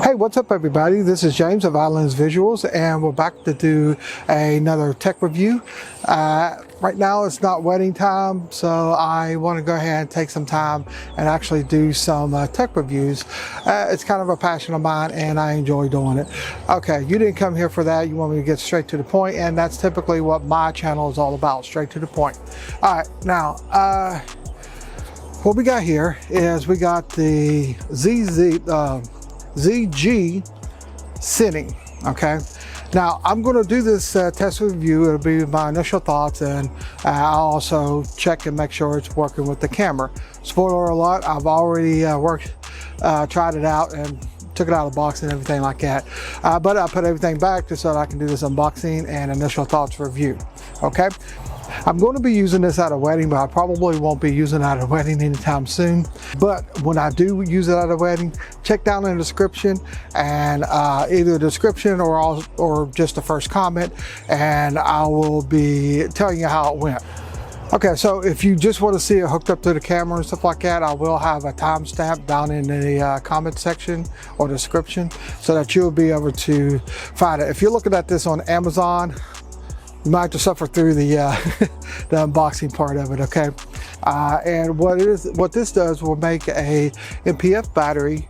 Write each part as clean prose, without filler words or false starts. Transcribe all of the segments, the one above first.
Hey, what's up everybody? This is James of Islands Visuals, and we're back to do another tech review. Right now it's not wedding time, so I want to go ahead and take some time and actually do some tech reviews. It's kind of a passion of mine and I enjoy doing it. Okay, you didn't come here for that. You want me to get straight to the point, and that's typically what my channel is all about, straight to the point. All right, now what we got here is we got the ZGCINE. Okay, now I'm going to do this test review. It'll be my initial thoughts, and I'll also check and make sure it's working with the camera. Spoiler alert, I've already tried it out and took it out of the box and everything like that, but I put everything back just so that I can do this unboxing and initial thoughts review. Okay, I'm going to be using this at a wedding, but I probably won't be using it at a wedding anytime soon. But when I do use it at a wedding, check down in the description, and either the description or just the first comment, and I will be telling you how it went. Okay, so if you just want to see it hooked up to the camera and stuff like that, I will have a timestamp down in the comment section or description so that you'll be able to find it. If you're looking at this on Amazon, you might have to suffer through the the unboxing part of it. Okay, and what this does will make a MPF battery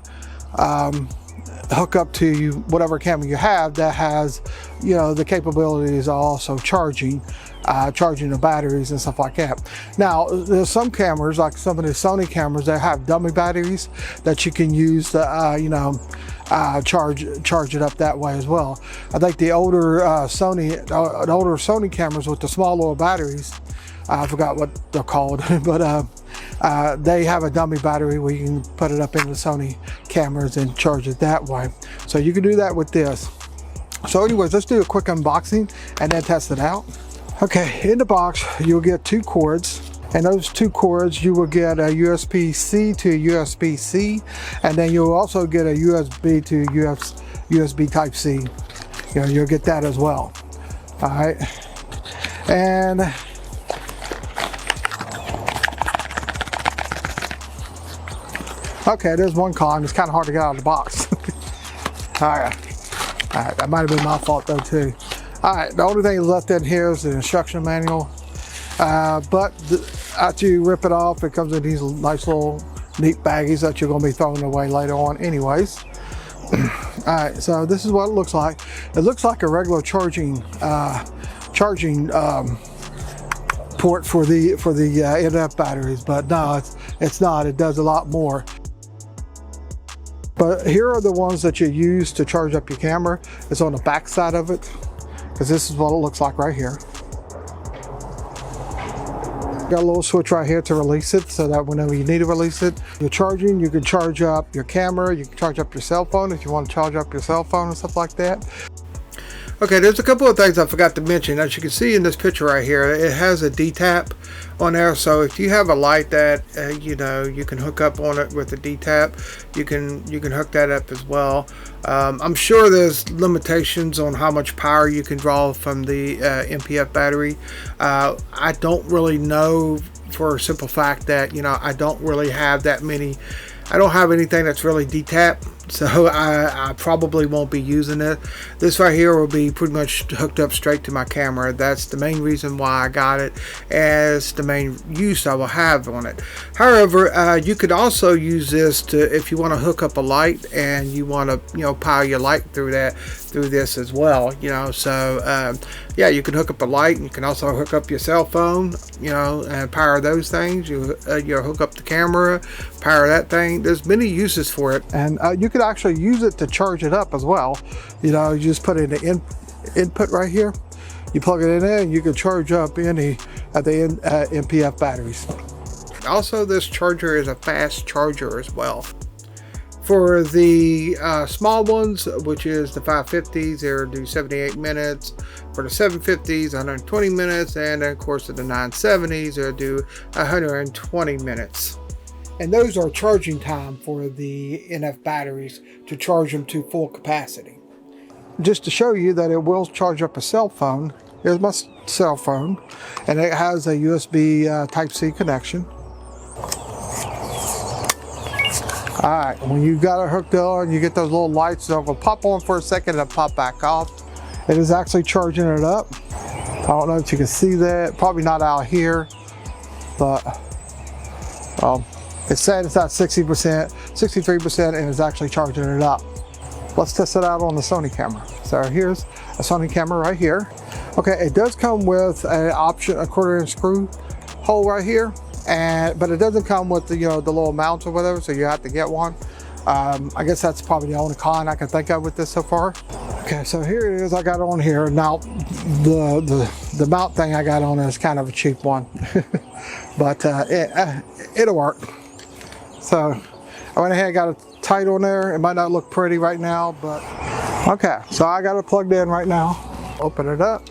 hook up to whatever camera you have that has, you know, the capabilities of also charging the batteries and stuff like that. Now, there's some cameras, like some of the Sony cameras, that have dummy batteries that you can use to charge it up that way as well. I think the older Sony cameras with the small little batteries, I forgot what they're called, but they have a dummy battery where you can put it up in the Sony cameras and charge it that way. So you can do that with this. So anyways, let's do a quick unboxing and then test it out. Okay, in the box you'll get two cords, and those two cords you will get a USB-C to USB-C, and then you'll also get a USB to USB Type-C. You know, you'll get that as well. All right, and okay, there's one con. It's kind of hard to get out of the box. All right, that might have been my fault though too. All right, the only thing left in here is the instruction manual, but after you rip it off, it comes in these nice little neat baggies that you're going to be throwing away later on anyways. All right, so this is what it looks like. It looks like a regular charging port for the NF batteries, but no, it's not. It does a lot more. But here are the ones that you use to charge up your camera. It's on the back side of it, because this is what it looks like right here. Got a little switch right here to release it, so that whenever you need to release it, you're charging, you can charge up your camera, you can charge up your cell phone if you want to charge up your cell phone and stuff like that. Okay, there's a couple of things I forgot to mention. As you can see in this picture right here, it has a D-tap on there, so if you have a light that you know, you can hook up on it with a D-tap, you can hook that up as well. I'm sure there's limitations on how much power you can draw from the MPF battery. I don't really know, for a simple fact that, you know, I don't really have that many. I don't have anything that's really D-tap, so I probably won't be using it. This right here will be pretty much hooked up straight to my camera. That's the main reason why I got it, as the main use I will have on it. However, you could also use this to, if you want to hook up a light and you want to, you know, power your light through this as well, you know. So yeah, you can hook up a light, and you can also hook up your cell phone, you know, and power those things. You hook up the camera, power that thing. There's many uses for it, and you could actually use it to charge it up as well. You know, you just put in the input right here, you plug it in there, and you can charge up any of the MPF batteries. Also, this charger is a fast charger as well. For the small ones, which is the 550s, they'll do 78 minutes. For the 750s, 120 minutes, and of course the 970s, they'll do 120 minutes. And those are charging time for the NF batteries to charge them to full capacity. Just to show you that it will charge up a cell phone, here's my cell phone, and it has a USB Type-C connection. All right, when you got it hooked on, you get those little lights. They'll go pop on for a second and pop back off. It is actually charging it up. I don't know if you can see that. Probably not out here, but it's saying it's at 60%, 63%, and it's actually charging it up. Let's test it out on the Sony camera. So here's a Sony camera right here. Okay, it does come with an option, a 1/4-inch screw hole right here, but it doesn't come with the the little mount or whatever, so you have to get one. I guess that's probably the only con I can think of with this so far. Okay, so here it is. I got on here now. The mount thing I got on is kind of a cheap one, but it'll work. So I went ahead and got it tight on there. It might not look pretty right now, but okay. So I got it plugged in right now. Open it up,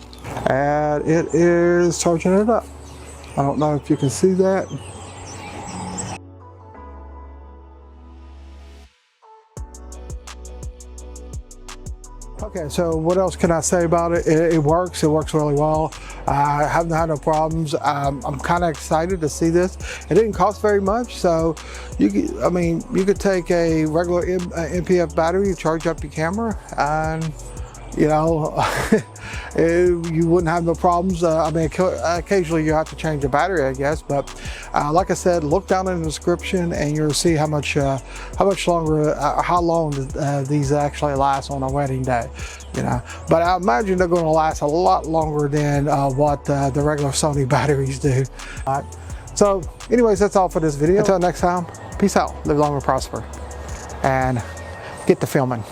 and it is charging it up. I don't know if you can see that. Okay, so what else can I say about it? It works really well. I haven't had no problems. I'm kind of excited to see this. It didn't cost very much, so you could take a regular NPF battery, charge up your camera, and you wouldn't have no problems. Occasionally you have to change the battery, I guess, but like I said, look down in the description and you'll see how long these actually last on a wedding day. But I imagine they're going to last a lot longer than what the regular Sony batteries do. All right. So anyways, that's all for this video. Until next time, peace out, live long and prosper, and get to filming.